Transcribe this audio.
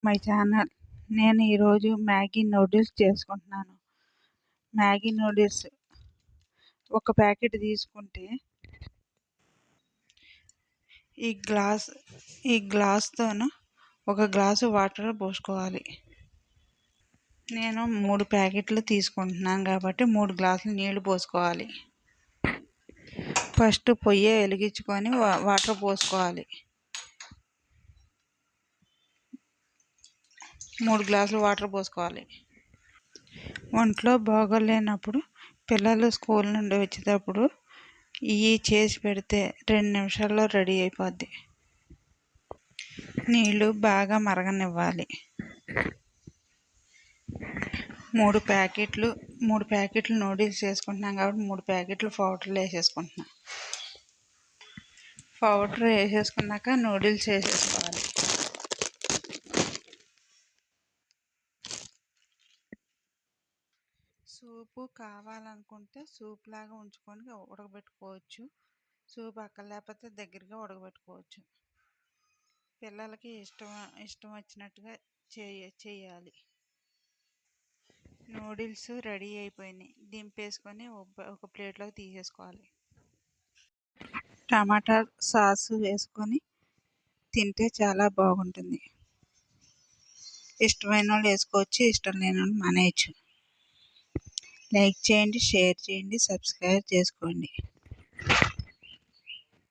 My channel. నేను ఈరోజు Maggi noodles చేసుకుంటున్నాను. మ్యాగీ నూడిల్స్ ఒక ప్యాకెట్ తీసుకుంటే ఈ గ్లాస్తోను ఒక గ్లాసు వాటర్ పోసుకోవాలి. నేను 3 ప్యాకెట్లు తీసుకుంటున్నాను కాబట్టి 3 గ్లాసులు నీళ్లు పోసుకోవాలి. ఫస్ట్ పొయ్యి వెలిగించుకొని వాటర్ పోసుకోవాలి. 3 గ్లాసులు వాటర్ పోసుకోవాలి. ఒంట్లో బాగోలేనప్పుడు పిల్లలు స్కూల్ నుండి వచ్చేటప్పుడు ఇవి చేసి పెడితే 2 నిమిషాల్లో రెడీ అయిపోద్ది. నీళ్ళు బాగా మరగనివ్వాలి. 3 ప్యాకెట్లు నూడిల్స్ వేసుకుంటున్నాం కాబట్టి 3 ప్యాకెట్లు పౌడర్లు వేసేసుకుంటున్నాం. పౌడర్ వేసేసుకున్నాక నూడిల్స్ వేసేసుకోవాలి. సూపు కావాలనుకుంటే సూప్ లాగా ఉంచుకొని ఉడకబెట్టుకోవచ్చు. సూప్ అక్కర్లేకపోతే దగ్గరగా ఉడకబెట్టుకోవచ్చు. పిల్లలకి ఇష్టం వచ్చినట్టుగా చేయాలి. నూడిల్స్ రెడీ అయిపోయినాయి. దింపేసుకొని ఒక ప్లేట్లోకి తీసేసుకోవాలి. టమాటా సాస్ వేసుకొని తింటే చాలా బాగుంటుంది. ఇష్టమైన వాళ్ళు వేసుకోవచ్చు, ఇష్టం లేని వాళ్ళు మానేయచ్చు. లైక్ చేయండి, షేర్ చేయండి, సబ్స్క్రైబ్ చేసుకోండి.